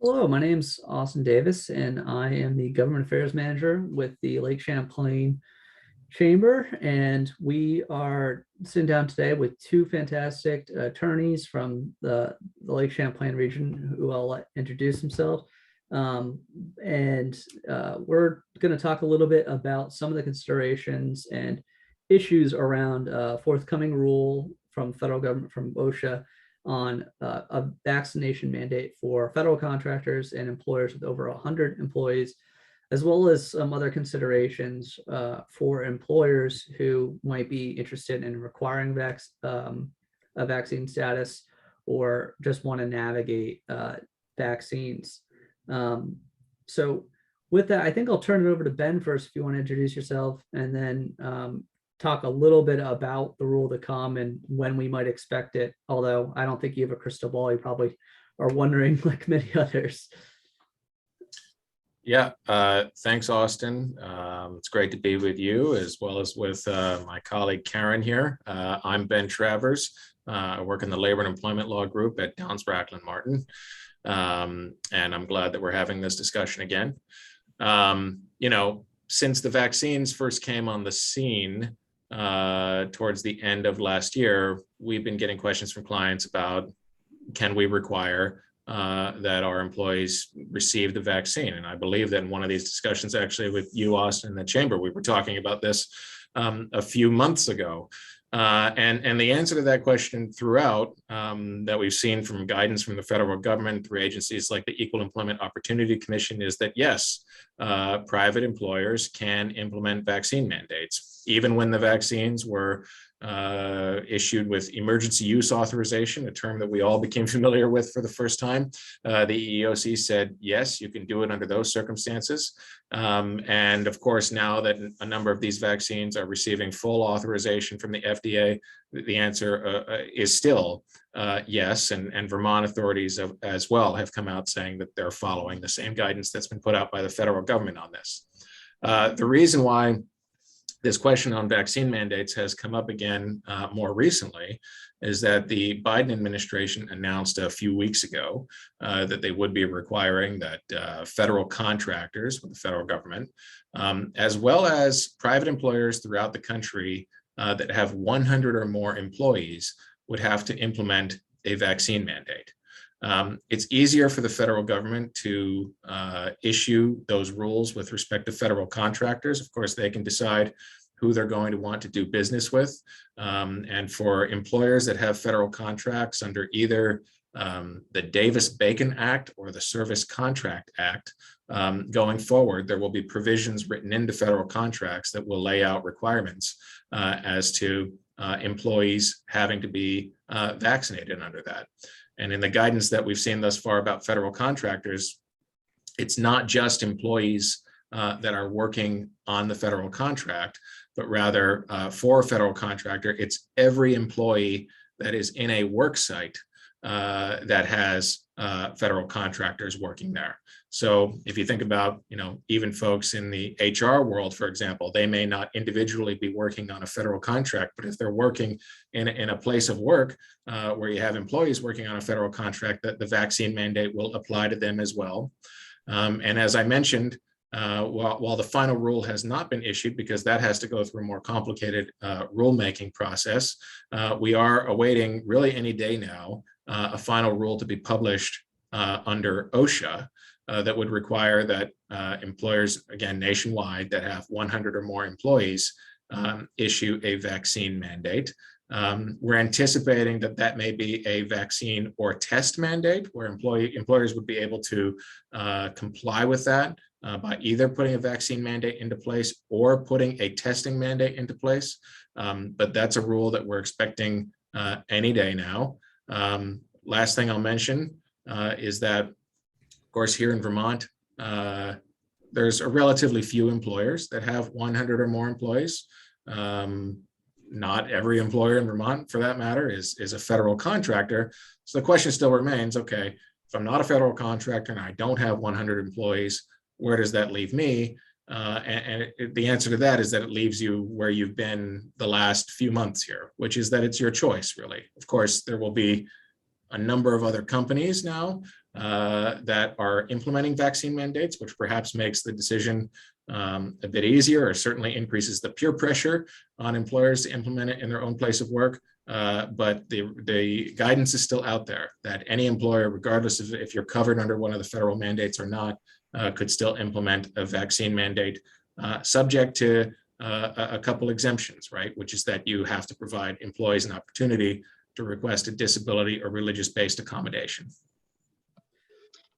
Hello, my name's Austin Davis, and I am the Government Affairs Manager with the Lake Champlain Chamber. And we are sitting down today with two fantastic attorneys from the Lake Champlain region who I'll let introduce themselves. Um, and we're going to talk a little bit about some of the considerations and issues around forthcoming rule from federal government, from OSHA, on a vaccination mandate for federal contractors and employers with over 100 employees, as well as some other considerations for employers who might be interested in requiring a vaccine status or just want to navigate vaccines. So with that, I think I'll turn it over to Ben first if you want to introduce yourself, and then talk a little bit about the rule to come and when we might expect it. Although I don't think you have a crystal ball, you probably are wondering like many others. Yeah, thanks, Austin. It's great to be with you as well as with my colleague Kerin here. I'm Ben Travers. I work in the Labor and Employment Law Group at Downs Brackland Martin, and I'm glad that we're having this discussion again. Since the vaccines first came on the scene towards the end of last year, we've been getting questions from clients about, can we require that our employees receive the vaccine? And I believe that in one of these discussions, actually with you, Austin, in the chamber, we were talking about this a few months ago. And the answer to that question throughout that we've seen from guidance from the federal government through agencies like the Equal Employment Opportunity Commission is that yes, private employers can implement vaccine mandates, even when the vaccines were issued with emergency use authorization, a term that we all became familiar with for the first time. The EEOC said, yes, you can do it under those circumstances. And of course, now that a number of these vaccines are receiving full authorization from the FDA, the answer is still yes. And Vermont authorities as well have come out saying that they're following the same guidance that's been put out by the federal government on this. The reason why this question on vaccine mandates has come up again more recently is that the Biden administration announced a few weeks ago that they would be requiring that federal contractors with the federal government, as well as private employers throughout the country that have 100 or more employees, would have to implement a vaccine mandate. It's easier for the federal government to issue those rules with respect to federal contractors. Of course, they can decide who they're going to want to do business with. And for employers that have federal contracts under either the Davis-Bacon Act or the Service Contract Act, going forward, there will be provisions written into federal contracts that will lay out requirements as to employees having to be vaccinated under that. And in the guidance that we've seen thus far about federal contractors, it's not just employees that are working on the federal contract, but rather for a federal contractor, it's every employee that is in a work site that has federal contractors working there. So if you think about, even folks in the HR world, for example, they may not individually be working on a federal contract, but if they're working in a place of work where you have employees working on a federal contract, that the vaccine mandate will apply to them as well. And as I mentioned, while the final rule has not been issued, because that has to go through a more complicated rulemaking process, we are awaiting really any day now a final rule to be published under OSHA that would require that employers, again, nationwide, that have 100 or more employees issue a vaccine mandate. We're anticipating that may be a vaccine or test mandate where employers would be able to comply with that by either putting a vaccine mandate into place or putting a testing mandate into place. But that's a rule that we're expecting any day now. Last thing I'll mention is that, of course, here in Vermont, there's a relatively few employers that have 100 or more employees. Not every employer in Vermont, for that matter, is a federal contractor. So the question still remains, okay, if I'm not a federal contractor and I don't have 100 employees, where does that leave me? And the answer to that is that it leaves you where you've been the last few months here, which is that it's your choice, really. Of course, there will be a number of other companies now that are implementing vaccine mandates, which perhaps makes the decision a bit easier, or certainly increases the peer pressure on employers to implement it in their own place of work. But the guidance is still out there that any employer, regardless of if you're covered under one of the federal mandates or not, could still implement a vaccine mandate, subject to a couple exemptions, right? Which is that you have to provide employees an opportunity to request a disability or religious-based accommodation.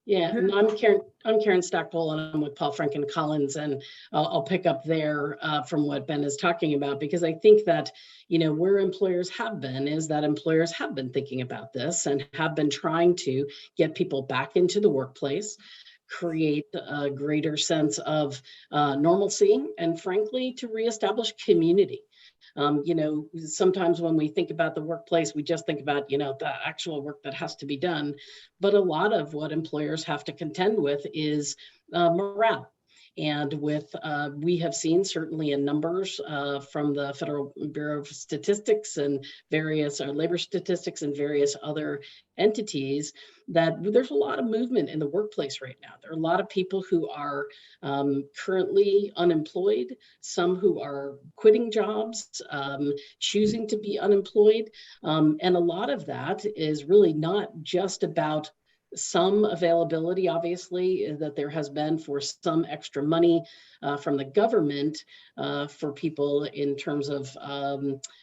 Yeah, and I'm Kerin Stackpole, and I'm with Paul Franken Collins, and I'll pick up there from what Ben is talking about, because I think that, you know, where employers have been is that employers have been thinking about this and have been trying to get people back into the workplace, create a greater sense of normalcy, and frankly, to reestablish community. You know, sometimes when we think about the workplace, we just think about, you know, the actual work that has to be done. But a lot of what employers have to contend with is morale. And with, we have seen certainly in numbers from the Federal Bureau of Statistics and various labor statistics and various other entities, that there's a lot of movement in the workplace right now. There are a lot of people who are currently unemployed, some who are quitting jobs, choosing to be unemployed. And a lot of that is really not just about some availability, obviously, that there has been for some extra money from the government for people in terms of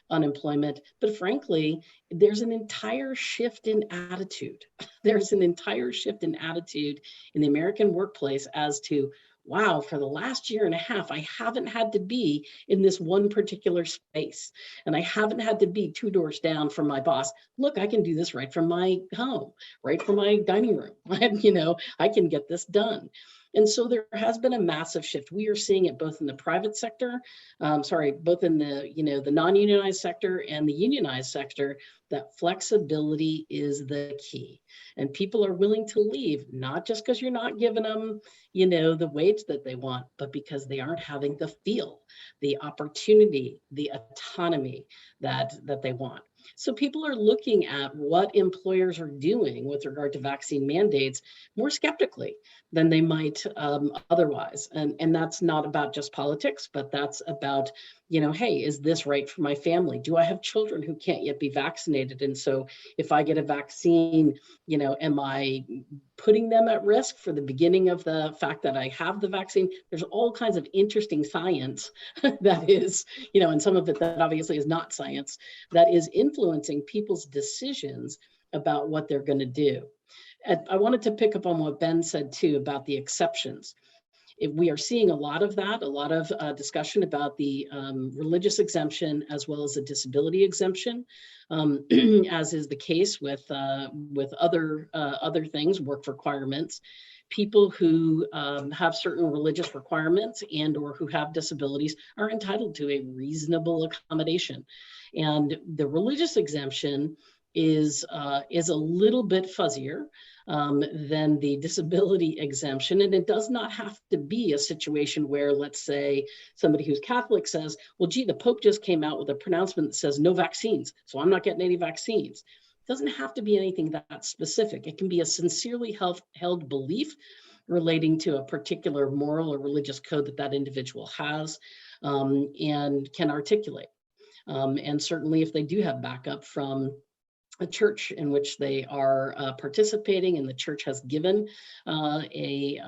unemployment. But frankly, there's an entire shift in attitude. There's an entire shift in attitude in the American workplace as to, wow, for the last year and a half, I haven't had to be in this one particular space. And I haven't had to be 2 doors down from my boss. Look, I can do this right from my home, right from my dining room. And, you know, I can get this done. And so there has been a massive shift. We are seeing it both in the private sector, both in the, you know, the non-unionized sector and the unionized sector, that flexibility is the key. And people are willing to leave, not just because you're not giving them, you know, the wage that they want, but because they aren't having the feel, the opportunity, the autonomy that they want. So people are looking at what employers are doing with regard to vaccine mandates more skeptically than they might otherwise. And that's not about just politics, but that's about, you know, hey, is this right for my family? Do I have children who can't yet be vaccinated? And so if I get a vaccine, you know, am I putting them at risk for the beginning of the fact that I have the vaccine? There's all kinds of interesting science that is, you know, and some of it that obviously is not science, that is influencing people's decisions about what they're going to do. And I wanted to pick up on what Ben said too about the exceptions. We are seeing a lot of that, a lot of discussion about the religious exemption as well as the disability exemption, as is the case with other things, work requirements. People who have certain religious requirements and or who have disabilities are entitled to a reasonable accommodation. And the religious exemption is a little bit fuzzier than the disability exemption. And it does not have to be a situation where, let's say, somebody who's Catholic says, well, gee, the Pope just came out with a pronouncement that says no vaccines, so I'm not getting any vaccines. It doesn't have to be anything that specific. It can be a sincerely held belief relating to a particular moral or religious code that that individual has and can articulate. And certainly if they do have backup from a church in which they are participating, and the church has given a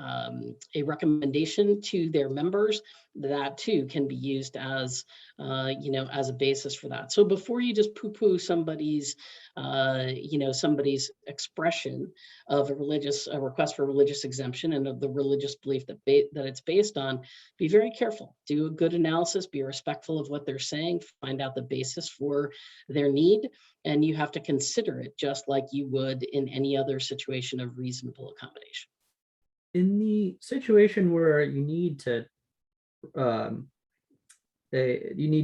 recommendation to their members, that too can be used as you know, as a basis for that. So before you just poo-poo somebody's you know, somebody's expression of a request for religious exemption and of the religious belief that it's based on, be very careful. Do a good analysis, be respectful of what they're saying, find out the basis for their need, and you have to consider it just like you would in any other situation of reasonable accommodation. In the situation where you need to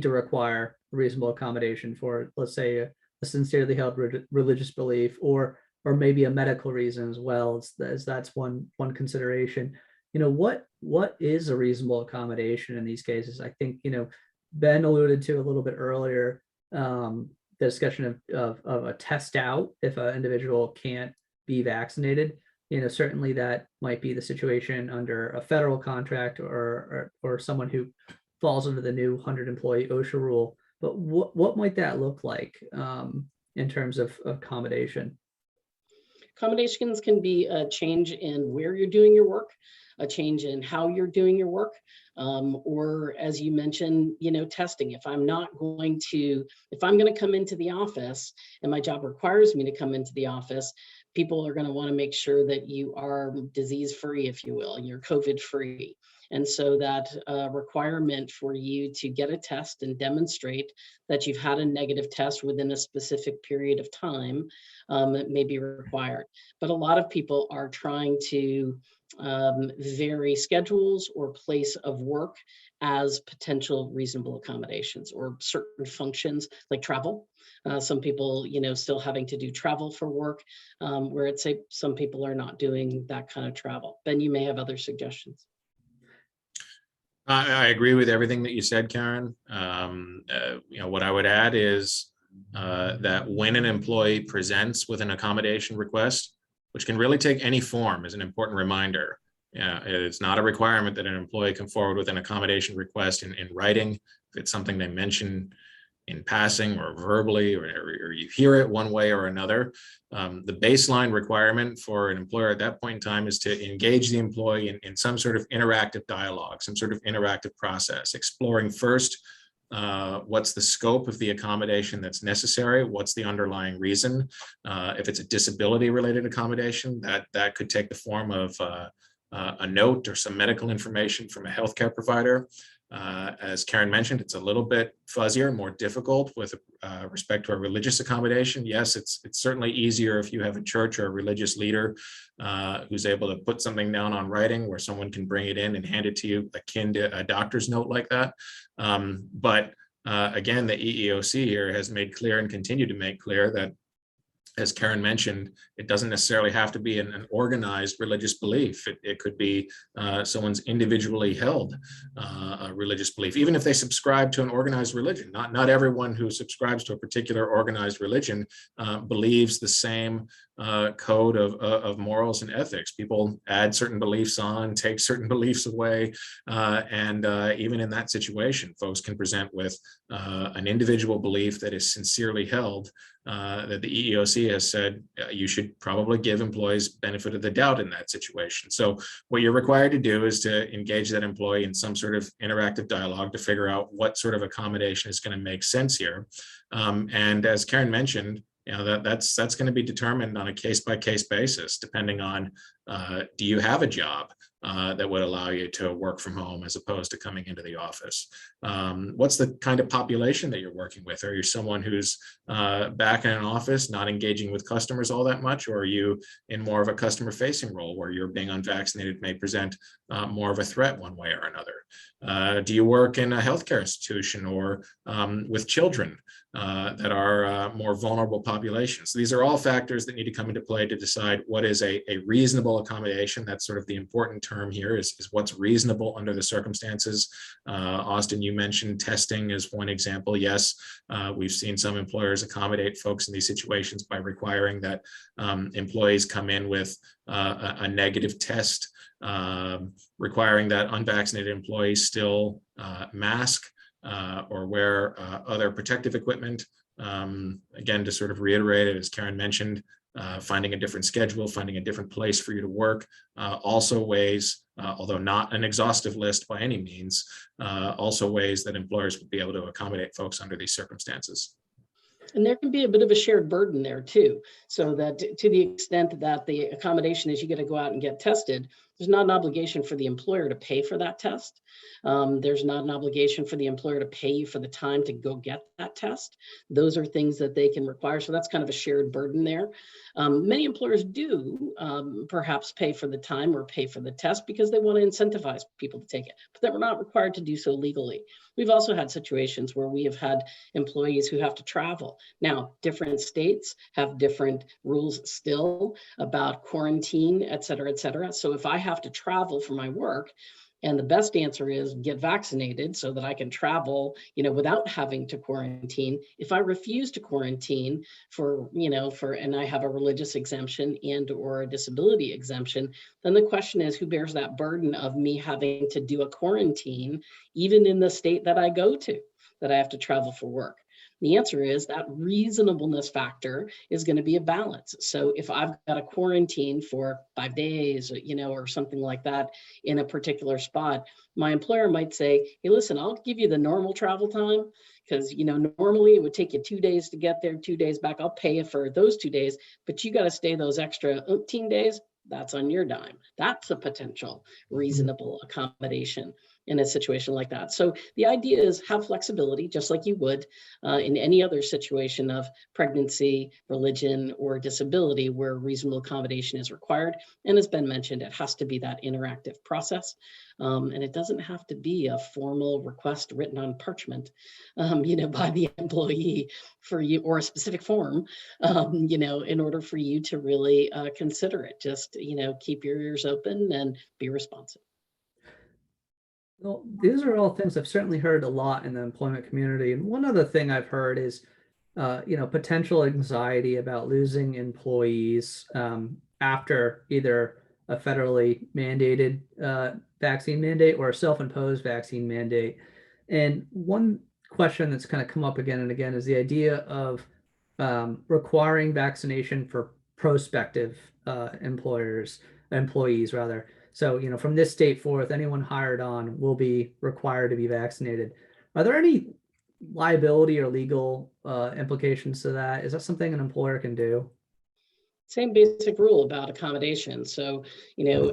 require reasonable accommodation for, let's say, a sincerely held religious belief, or maybe a medical reason as well, as that's one consideration. You know, what is a reasonable accommodation in these cases? I think, you know, Ben alluded to a little bit earlier the discussion of a test out if an individual can't be vaccinated. certainly that might be the situation under a federal contract or someone who falls under the new 100-employee OSHA rule. But what might that look like in terms of accommodation? Accommodations can be a change in where you're doing your work, a change in how you're doing your work, or as you mentioned, testing. If I'm going to come into the office and my job requires me to come into the office, people are going to want to make sure that you are disease-free, if you will, you're COVID-free. And so that requirement for you to get a test and demonstrate that you've had a negative test within a specific period of time may be required. But a lot of people are trying to vary schedules or place of work as potential reasonable accommodations, or certain functions like travel. Some people, still having to do travel for work, where it's some people are not doing that kind of travel. Ben, you may have other suggestions. I agree with everything that you said, Karen. What I would add is that when an employee presents with an accommodation request, which can really take any form, is an important reminder. It's not a requirement that an employee come forward with an accommodation request in writing. If it's something they mention in passing or verbally, or you hear it one way or another, the baseline requirement for an employer at that point in time is to engage the employee in some sort of interactive dialogue, some sort of interactive process, exploring first what's the scope of the accommodation that's necessary, what's the underlying reason. If it's a disability related accommodation, that could take the form of a note or some medical information from a healthcare provider. As Karen mentioned, it's a little bit fuzzier, more difficult with respect to a religious accommodation. Yes, it's certainly easier if you have a church or a religious leader who's able to put something down on writing where someone can bring it in and hand it to you, akin to a doctor's note like that. But again, the EEOC here has made clear and continue to make clear that, as Karen mentioned, it doesn't necessarily have to be an organized religious belief. It could be someone's individually held religious belief, even if they subscribe to an organized religion. Not everyone who subscribes to a particular organized religion believes the same code of morals and ethics. People add certain beliefs on, take certain beliefs away, and even in that situation, folks can present with an individual belief that is sincerely held, that the EEOC has said you should probably give employees benefit of the doubt in that situation. So what you're required to do is to engage that employee in some sort of interactive dialogue to figure out what sort of accommodation is going to make sense here. And as Karen mentioned, that's going to be determined on a case-by-case basis, depending on do you have a job that would allow you to work from home as opposed to coming into the office? What's the kind of population that you're working with? Are you someone who's back in an office, not engaging with customers all that much? Or are you in more of a customer-facing role where you're being unvaccinated may present more of a threat one way or another? Do you work in a healthcare institution or with children that are more vulnerable populations? So these are all factors that need to come into play to decide what is a reasonable accommodation. That's sort of the important term here, is what's reasonable under the circumstances. Austin, you mentioned testing as one example. Yes, we've seen some employers accommodate folks in these situations by requiring that employees come in with a negative test, requiring that unvaccinated employees still mask or wear other protective equipment. Again, to sort of reiterate it, as Karen mentioned, finding a different schedule, finding a different place for you to work, also ways, although not an exhaustive list by any means, also ways that employers would be able to accommodate folks under these circumstances. And there can be a bit of a shared burden there too, so that to the extent that the accommodation is you got to go out and get tested, there's not an obligation for the employer to pay for that test. There's not an obligation for the employer to pay you for the time to go get that test. Those are things that they can require. So that's kind of a shared burden there. Many employers do perhaps pay for the time or pay for the test because they want to incentivize people to take it, but they're not required to do so legally. We've also had situations where we have had employees who have to travel. Now, different states have different rules still about quarantine, et cetera, et cetera. So if I have to travel for my work, And the best answer is get vaccinated so that I can travel, without having to quarantine. If I refuse to quarantine and I have a religious exemption and or a disability exemption, then the question is, who bears that burden of me having to do a quarantine, even in the state that I go to, that I have to travel for work? The answer is that reasonableness factor is going to be a balance. So if I've got a quarantine for 5 days, or something like that in a particular spot, my employer might say, hey, listen, I'll give you the normal travel time because, normally it would take you 2 days to get there, 2 days back. I'll pay you for those 2 days, but you got to stay those extra 18 days. That's on your dime. That's a potential reasonable accommodation in a situation like that. So the idea is have flexibility, just like you would in any other situation of pregnancy, religion, or disability where reasonable accommodation is required. And as Ben mentioned, it has to be that interactive process. And it doesn't have to be a formal request written on parchment, by the employee for you, or a specific form, in order for you to really consider it. Just, keep your ears open and be responsive. Well, these are all things I've certainly heard a lot in the employment community. And one other thing I've heard is, potential anxiety about losing employees after either a federally mandated vaccine mandate or a self-imposed vaccine mandate. And one question that's kind of come up again and again is the idea of requiring vaccination for prospective employees rather. So, from this date forth, anyone hired on will be required to be vaccinated. Are there any liability or legal implications to that? Is that something an employer can do? Same basic rule about accommodation. So,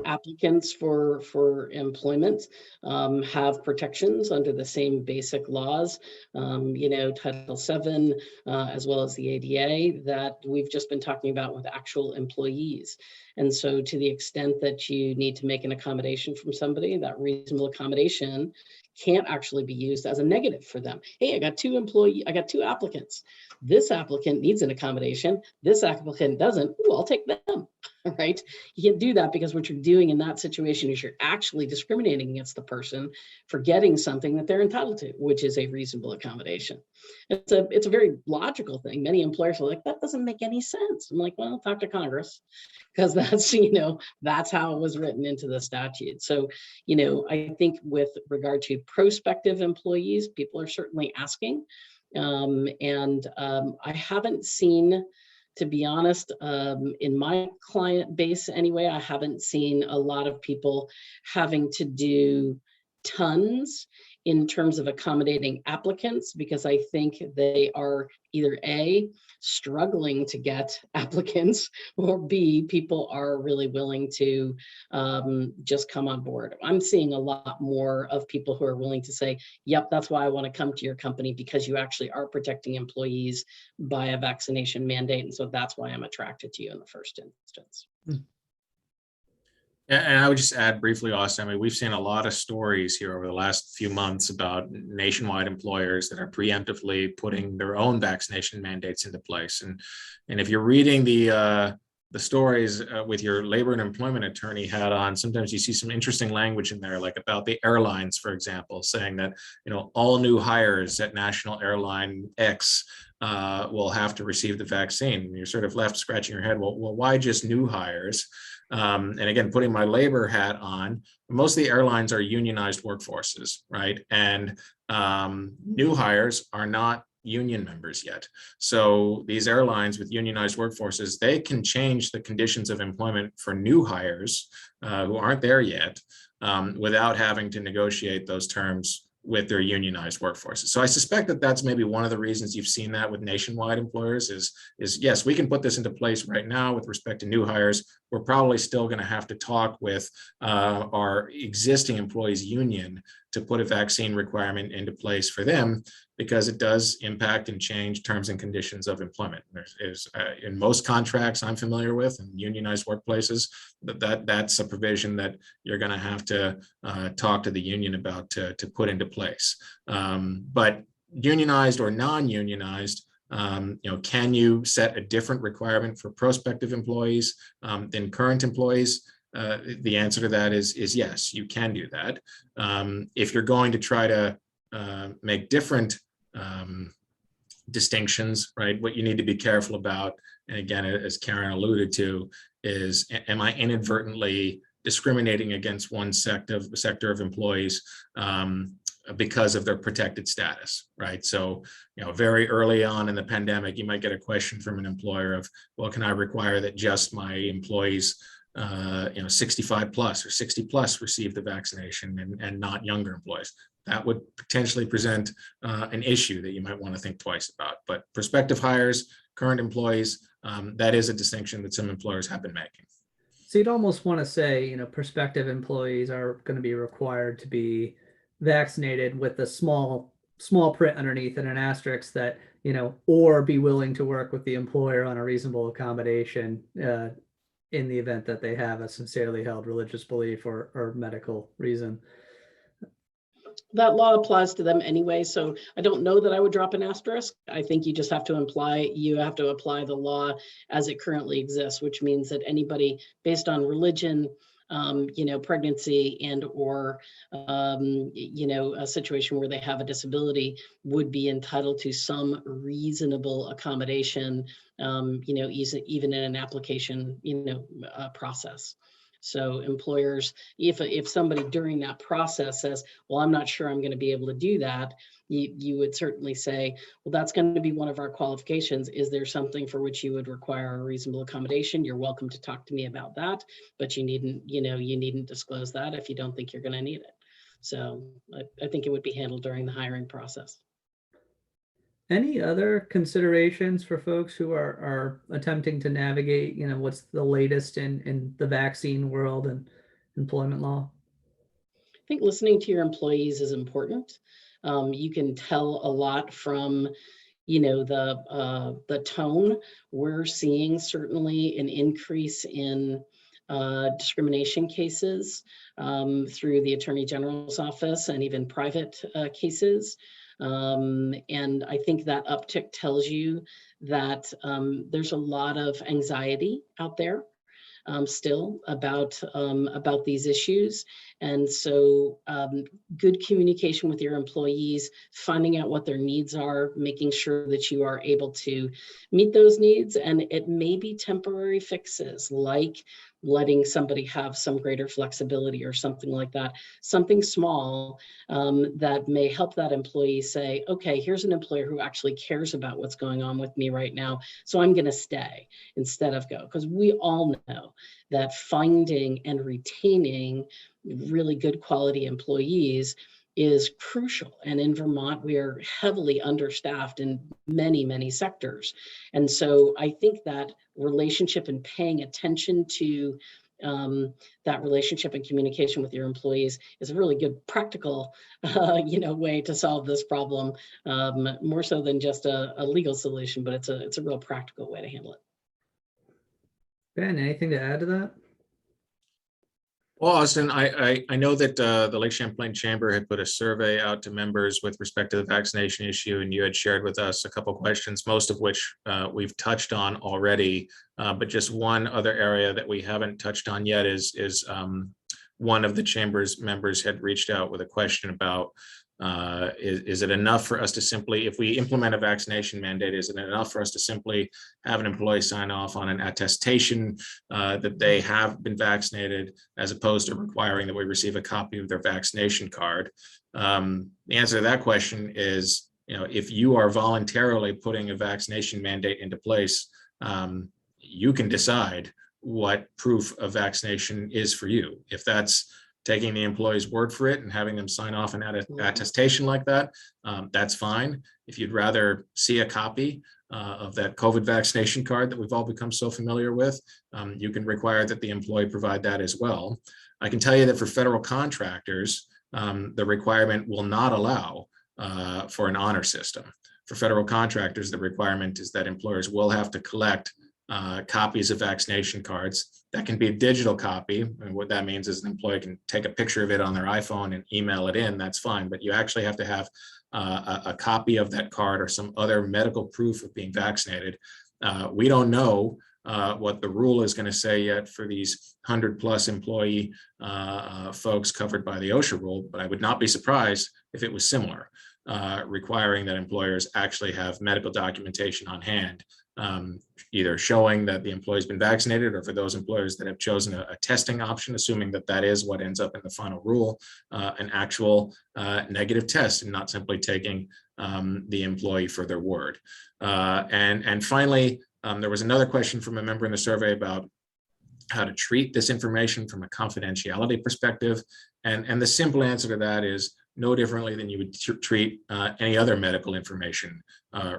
applicants for employment have protections under the same basic laws, Title VII, as well as the ADA that we've just been talking about with actual employees. And so to the extent that you need to make an accommodation from somebody, that reasonable accommodation can't actually be used as a negative for them. Hey, I got two applicants. This applicant needs an accommodation. This applicant doesn't. Ooh, I'll take them, right? You can't do that because what you're doing in that situation is you're actually discriminating against the person for getting something that they're entitled to, which is a reasonable accommodation. It's a very logical thing. Many employers are like, that doesn't make any sense. I'm like, well, talk to Congress, because that's how it was written into the statute. So, I think with regard to prospective employees, people are certainly asking. I haven't seen, to be honest, in my client base anyway, I haven't seen a lot of people having to do tons in terms of accommodating applicants, because I think they are either A, struggling to get applicants, or B, people are really willing to just come on board. I'm seeing a lot more of people who are willing to say, yep, that's why I want to come to your company, because you actually are protecting employees by a vaccination mandate. And so that's why I'm attracted to you in the first instance. And I would just add briefly, Austin, I mean, we've seen a lot of stories here over the last few months about nationwide employers that are preemptively putting their own vaccination mandates into place. And if you're reading the stories with your labor and employment attorney hat on, sometimes you see some interesting language in there, like about the airlines, for example, saying that, all new hires at national airline X will have to receive the vaccine. And you're sort of left scratching your head. Well, why just new hires? And again, putting my labor hat on, most of the airlines are unionized workforces, right? And new hires are not union members yet. So these airlines with unionized workforces, they can change the conditions of employment for new hires who aren't there yet without having to negotiate those terms with their unionized workforces. So I suspect that that's maybe one of the reasons you've seen that with nationwide employers is yes, we can put this into place right now with respect to new hires. We're probably still going to have to talk with our existing employees union to put a vaccine requirement into place for them, because it does impact and change terms and conditions of employment. There's in most contracts I'm familiar with in unionized workplaces, that's a provision that you're going to have to talk to the union about to put into place. But unionized or non-unionized, can you set a different requirement for prospective employees than current employees? the answer to that is yes, you can do that. If you're going to try to make different distinctions, right, what you need to be careful about, and again, as Kerin alluded to, is am I inadvertently discriminating against one sector of employees because of their protected status, right? So, very early on in the pandemic, you might get a question from an employer of, well, can I require that just my employees 65 plus or 60 plus receive the vaccination and not younger employees? That would potentially present an issue that you might want to think twice about. But prospective hires, current employees, that is a distinction that some employers have been making. So you'd almost want to say, prospective employees are going to be required to be vaccinated with a small print underneath and an asterisk that, or be willing to work with the employer on a reasonable accommodation in the event that they have a sincerely held religious belief or medical reason. That law applies to them anyway, so I don't know that I would drop an asterisk. I think you just have to apply the law as it currently exists, which means that anybody based on religion, pregnancy and or, a situation where they have a disability would be entitled to some reasonable accommodation, even in an application, process. So employers, if somebody during that process says, well, I'm not sure I'm going to be able to do that, you would certainly say, well, that's going to be one of our qualifications. Is there something for which you would require a reasonable accommodation? You're welcome to talk to me about that, but you needn't disclose that if you don't think you're going to need it. So I think it would be handled during the hiring process. Any other considerations for folks who are attempting to navigate, what's the latest in the vaccine world and employment law? I think listening to your employees is important. You can tell a lot from, the tone. We're seeing certainly an increase in discrimination cases through the Attorney General's office and even private cases. And I think that uptick tells you that there's a lot of anxiety out there still about these issues. And so good communication with your employees, finding out what their needs are, making sure that you are able to meet those needs. And it may be temporary fixes, like letting somebody have some greater flexibility or something like that, something small that may help that employee say, okay, here's an employer who actually cares about what's going on with me right now, so I'm going to stay instead of go. Because we all know that finding and retaining really good quality employees is crucial. And in Vermont, we are heavily understaffed in many, many sectors. And so I think that relationship and paying attention to that relationship and communication with your employees is a really good practical, way to solve this problem, more so than just a legal solution, but it's a real practical way to handle it. Ben, anything to add to that? Well, Austin, I know that the Lake Champlain Chamber had put a survey out to members with respect to the vaccination issue, and you had shared with us a couple of questions, most of which we've touched on already. But just one other area that we haven't touched on yet is one of the Chamber's members had reached out with a question about is it enough for us to simply, if we implement a vaccination mandate, is it enough for us to simply have an employee sign off on an attestation that they have been vaccinated, as opposed to requiring that we receive a copy of their vaccination card? The answer to that question is, if you are voluntarily putting a vaccination mandate into place, you can decide what proof of vaccination is for you. If that's taking the employee's word for it and having them sign off an attestation like that, that's fine. If you'd rather see a copy of that COVID vaccination card that we've all become so familiar with, you can require that the employee provide that as well. I can tell you that for federal contractors, the requirement will not allow for an honor system. For federal contractors, the requirement is that employers will have to collect copies of vaccination cards. That can be a digital copy, and what that means is an employee can take a picture of it on their iPhone and email it in. That's fine, but you actually have to have a copy of that card or some other medical proof of being vaccinated. We don't know what the rule is going to say yet for these 100+ employee folks covered by the OSHA rule, but I would not be surprised if it was similar, requiring that employers actually have medical documentation on hand, either showing that the employee's been vaccinated, or for those employers that have chosen a testing option, assuming that that is what ends up in the final rule, an actual negative test, and not simply taking the employee for their word. And finally, there was another question from a member in the survey about how to treat this information from a confidentiality perspective. And the simple answer to that is no differently than you would treat any other medical information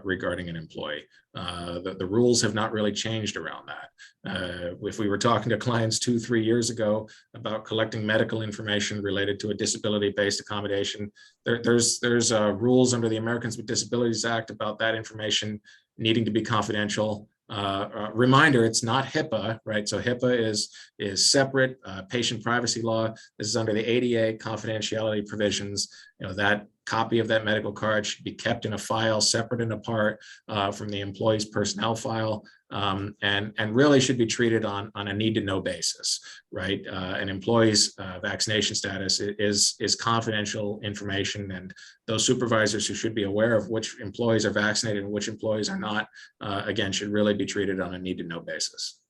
regarding an employee. The rules have not really changed around that. If we were talking to clients 2-3 years ago about collecting medical information related to a disability-based accommodation, there's rules under the Americans with Disabilities Act about that information needing to be confidential. Reminder, it's not HIPAA, right? So HIPAA is separate, patient privacy law. This is under the ADA confidentiality provisions. That copy of that medical card should be kept in a file separate and apart from the employee's personnel file, and really should be treated on a need-to-know basis, right? An employee's vaccination status is confidential information, and those supervisors who should be aware of which employees are vaccinated and which employees are not, again, should really be treated on a need-to-know basis.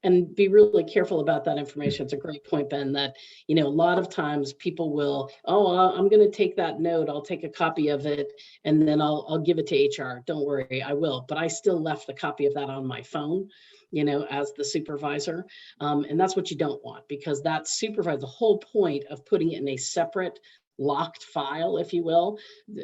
And be really careful about that information. It's a great point, Ben, that, a lot of times people will, I'm going to take that note. I'll take a copy of it and then I'll give it to HR. Don't worry, I will. But I still left the copy of that on my phone, as the supervisor. And that's what you don't want, because that supervisor, the whole point of putting it in a separate locked file, if you will,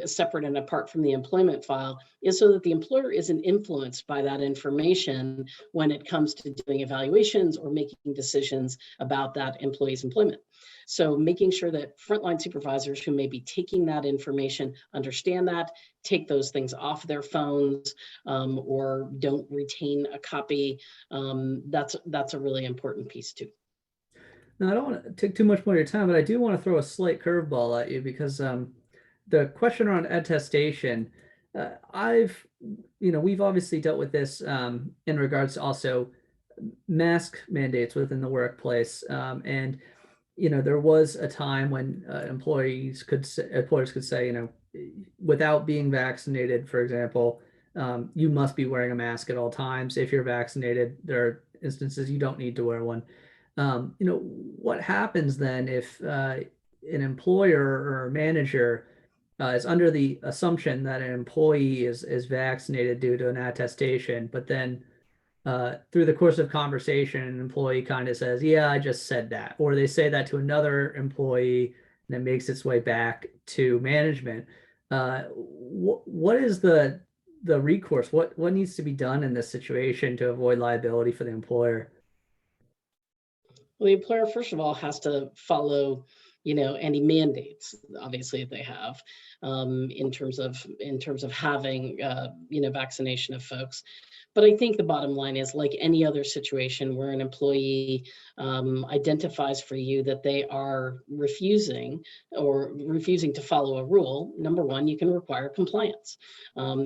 separate and apart from the employment file, is so that the employer isn't influenced by that information when it comes to doing evaluations or making decisions about that employee's employment. So making sure that frontline supervisors who may be taking that information understand that, take those things off their phones, or don't retain a copy. That's a really important piece too. Now, I don't want to take too much more of your time, but I do want to throw a slight curveball at you, because the question around attestation, we've obviously dealt with this in regards to also mask mandates within the workplace. And there was a time when employers could say, without being vaccinated, for example, you must be wearing a mask at all times. If you're vaccinated, there are instances you don't need to wear one. What happens then if an employer or a manager is under the assumption that an employee is vaccinated due to an attestation, but then through the course of conversation, an employee kind of says, yeah, I just said that, or they say that to another employee and it makes its way back to management. What is the recourse? What needs to be done in this situation to avoid liability for the employer? Well, the employer, first of all, has to follow, any mandates, obviously, if they have, in terms of having, vaccination of folks. But I think the bottom line is, like any other situation where an employee identifies for you that they are refusing to follow a rule, number one, you can require compliance.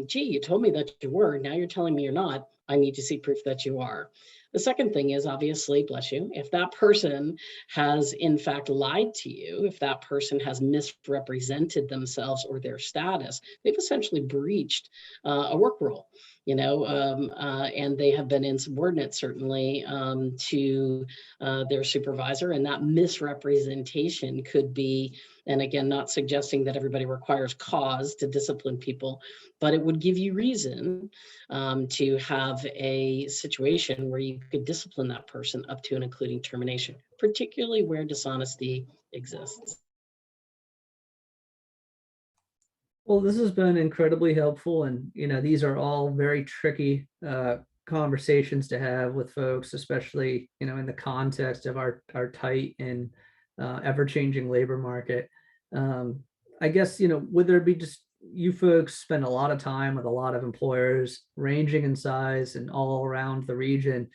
Gee, you told me that you were, now you're telling me you're not. I need to see proof that you are. The second thing is, obviously, bless you, if that person has in fact lied to you, if that person has misrepresented themselves or their status, they've essentially breached a work rule, and they have been insubordinate, certainly, to their supervisor. And that misrepresentation could be, and again, not suggesting that everybody requires cause to discipline people, but it would give you reason to have a situation where you could discipline that person up to and including termination, particularly where dishonesty exists. Well, this has been incredibly helpful, and these are all very tricky conversations to have with folks, especially in the context of our tight and ever-changing labor market. I guess would there be just, you folks spend a lot of time with a lot of employers ranging in size and all around the region.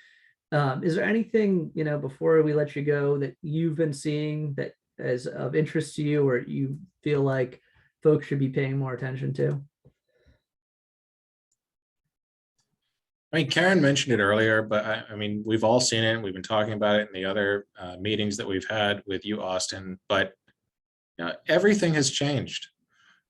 Is there anything before we let you go that you've been seeing that is of interest to you, or you feel like folks should be paying more attention to? I mean, Karen mentioned it earlier, but I mean, we've all seen it. We've been talking about it in the other meetings that we've had with you, Austin, but everything has changed.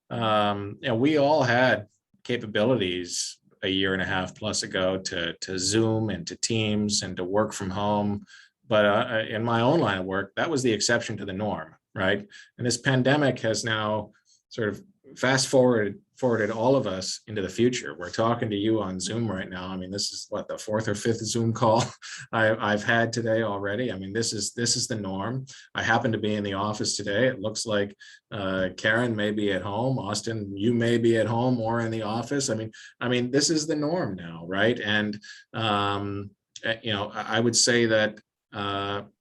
We all had capabilities a year and a half plus ago to Zoom and to Teams and to work from home. But in my own line of work, that was the exception to the norm, right? And this pandemic has now sort of fast forwarded all of us into the future. We're talking to you on Zoom right now. I mean, this is what, the fourth or fifth Zoom call I've had today already. I mean, this is the norm. I happen to be in the office today. It looks like Kerin may be at home. Austin, you may be at home or in the office. I mean, this is the norm now, right? And I would say that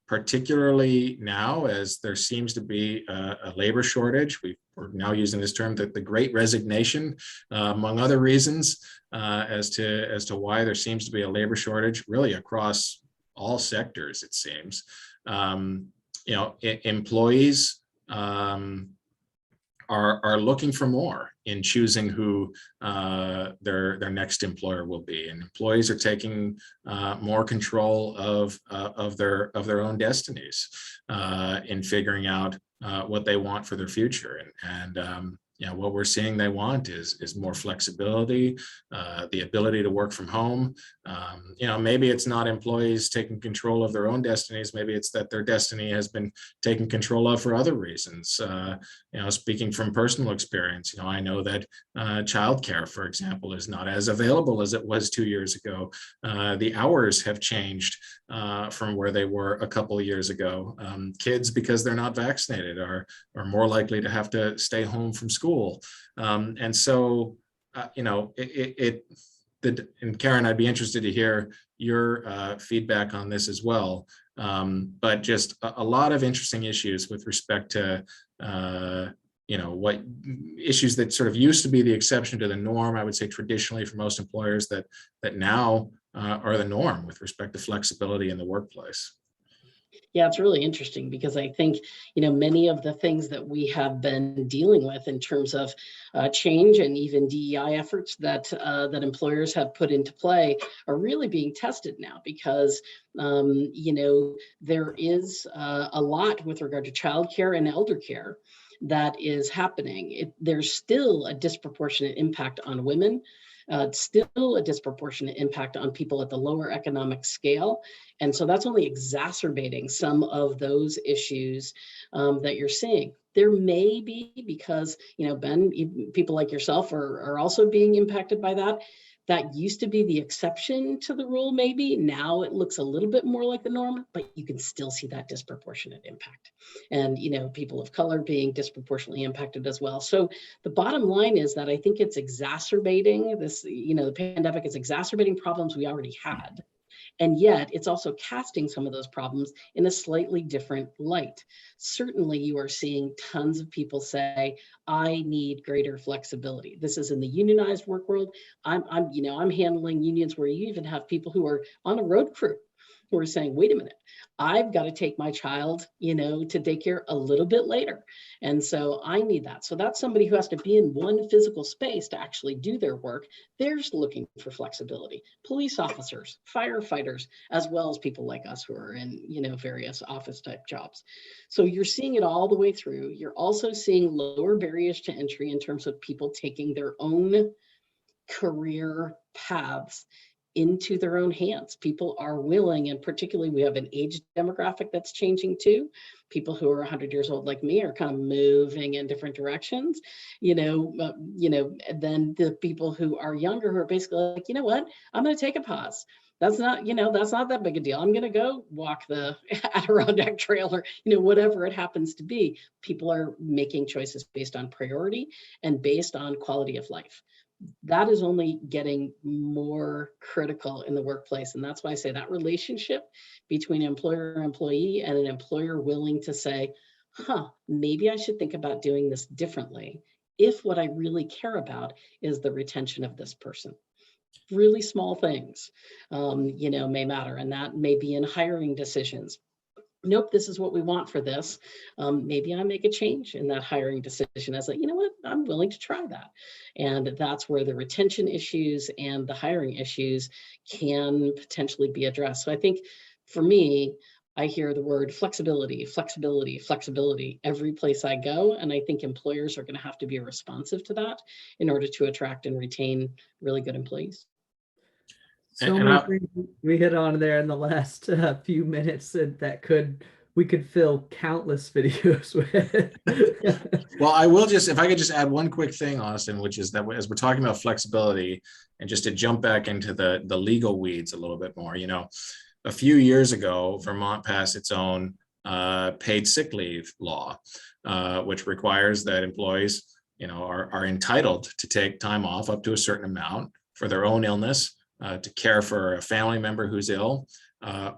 particularly now, as there seems to be a labor shortage, we're now using this term, the Great Resignation, among other reasons, as to why there seems to be a labor shortage, really across all sectors. It seems, employees are looking for more in choosing who their next employer will be, and employees are taking more control of their own destinies in figuring out what they want for their future. And what we're seeing they want is more flexibility, the ability to work from home. Maybe it's not employees taking control of their own destinies. Maybe it's that their destiny has been taken control of for other reasons. Speaking from personal experience, I know that childcare, for example, is not as available as it was 2 years ago. The hours have changed from where they were a couple of years ago. Kids, because they're not vaccinated, are more likely to have to stay home from school. And so, and Kerin, I'd be interested to hear your feedback on this as well. But just a lot of interesting issues with respect to, what issues that sort of used to be the exception to the norm, I would say traditionally for most employers, that now are the norm with respect to flexibility in the workplace. Yeah, it's really interesting because I think, many of the things that we have been dealing with in terms of change and even DEI efforts that employers have put into play are really being tested now because, there is a lot with regard to childcare and elder care that is happening. There's still a disproportionate impact on women. Still a disproportionate impact on people at the lower economic scale. And so that's only exacerbating some of those issues that you're seeing. There may be, because, Ben, people like yourself are also being impacted by that. That used to be the exception to the rule, maybe. Now it looks a little bit more like the norm, but you can still see that disproportionate impact. And, people of color being disproportionately impacted as well. So the bottom line is that I think it's exacerbating this, the pandemic is exacerbating problems we already had. And yet it's also casting some of those problems in a slightly different light. Certainly you are seeing tons of people say, I need greater flexibility. This is in the unionized work world. I'm handling unions where you even have people who are on a road crew who are saying, wait a minute, I've got to take my child, to daycare a little bit later. And so I need that. So that's somebody who has to be in one physical space to actually do their work. They're looking for flexibility. Police officers, firefighters, as well as people like us who are in, various office type jobs. So you're seeing it all the way through. You're also seeing lower barriers to entry in terms of people taking their own career paths into their own hands. People are willing, and particularly we have an age demographic that's changing too. People who are 100 years old like me are kind of moving in different directions, than the people who are younger who are basically like, what, I'm going to take a pause. That's not that big a deal. I'm going to go walk the Adirondack Trail or, whatever it happens to be. People are making choices based on priority and based on quality of life. That is only getting more critical in the workplace. And that's why I say that relationship between employer and employee, and an employer willing to say, maybe I should think about doing this differently if what I really care about is the retention of this person. Really small things, may matter. And that may be in hiring decisions. nope, this is what we want for this. Maybe I make a change in that hiring decision as you know what, I'm willing to try that. And that's where the retention issues and the hiring issues can potentially be addressed. So I think for me, I hear the word flexibility, flexibility, flexibility every place I go. And I think employers are going to have to be responsive to that in order to attract and retain really good employees. So many things we hit on there in the last few minutes that we could fill countless videos with. Well, I will if I could just add one quick thing, Austin, which is that as we're talking about flexibility, and just to jump back into the legal weeds a little bit more, a few years ago, Vermont passed its own paid sick leave law, which requires that employees, are entitled to take time off up to a certain amount for their own illness, to care for a family member who's ill,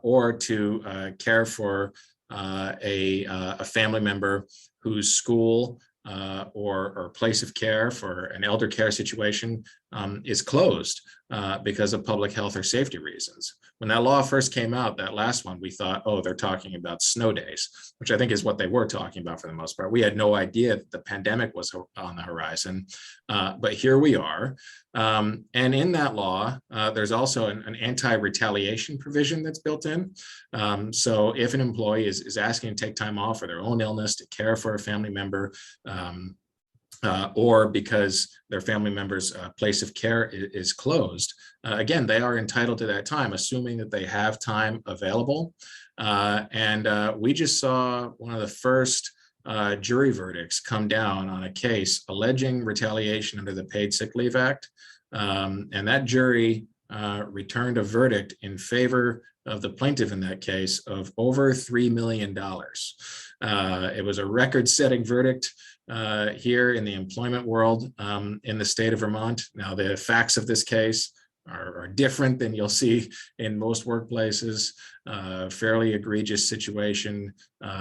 or to care for a family member whose school or place of care for an elder care situation is closed because of public health or safety reasons. When that law first came out, that last one, we thought, oh, they're talking about snow days, which I think is what they were talking about for the most part. We had no idea that the pandemic was on the horizon, but here we are. And in that law, there's also an anti-retaliation provision that's built in. So if an employee is asking to take time off for their own illness, to care for a family member, or because their family member's place of care is closed, again, they are entitled to that time, assuming that they have time available. And we just saw one of the first jury verdicts come down on a case alleging retaliation under the Paid Sick Leave Act. And that jury returned a verdict in favor of the plaintiff in that case of over $3 million. It was a record-setting verdict here in the employment world in the state of Vermont. Now, the facts of this case are different than you'll see in most workplaces. Fairly egregious situation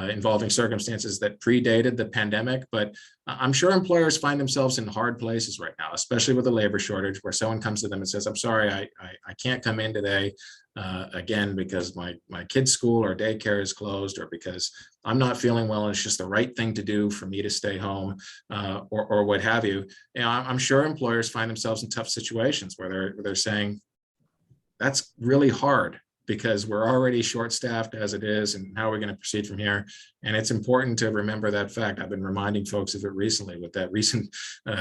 involving circumstances that predated the pandemic, but I'm sure employers find themselves in hard places right now, especially with the labor shortage, where someone comes to them and says, I'm sorry, I can't come in today again because my kid's school or daycare is closed, or because I'm not feeling well and it's just the right thing to do for me to stay home, or what have you. I'm sure employers find themselves in tough situations where they're saying, that's really hard because we're already short-staffed as it is, and how are we going to proceed from here? And it's important to remember that fact. I've been reminding folks of it recently with that recent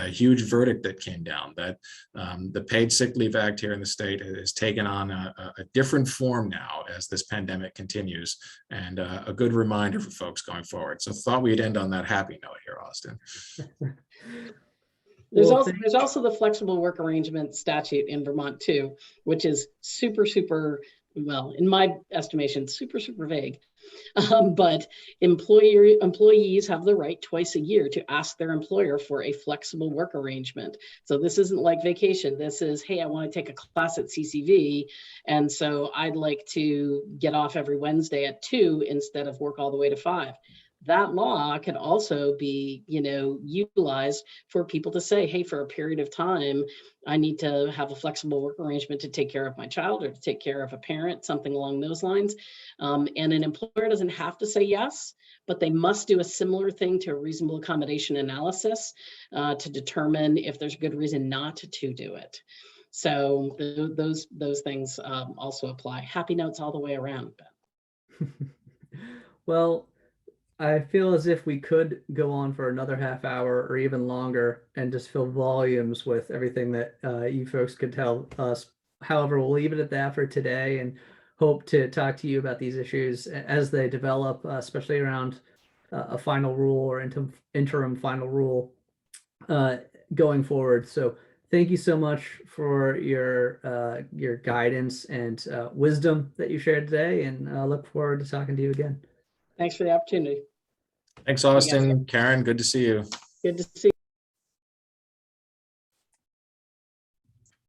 huge verdict that came down, that the Paid Sick Leave Act here in the state has taken on a different form now as this pandemic continues, and a good reminder for folks going forward. So thought we'd end on that happy note here, Austin. There's also the flexible work arrangement statute in Vermont too, which is super, well, in my estimation, super vague. But employees have the right twice a year to ask their employer for a flexible work arrangement. So this isn't like vacation. This is, hey, I want to take a class at CCV, and so I'd like to get off every Wednesday at 2 instead of work all the way to 5. That law could also be, utilized for people to say, hey, for a period of time, I need to have a flexible work arrangement to take care of my child or to take care of a parent, something along those lines. And an employer doesn't have to say yes, but they must do a similar thing to a reasonable accommodation analysis to determine if there's a good reason not to do it. So those things also apply. Happy notes all the way around. Well, I feel as if we could go on for another half hour or even longer and just fill volumes with everything that you folks could tell us. However, we'll leave it at that for today and hope to talk to you about these issues as they develop, especially around a final rule or interim final rule going forward. So thank you so much for your guidance and wisdom that you shared today, and I look forward to talking to you again. Thanks for the opportunity. Thanks, Austin. Kerin, good to see you. Good to see you.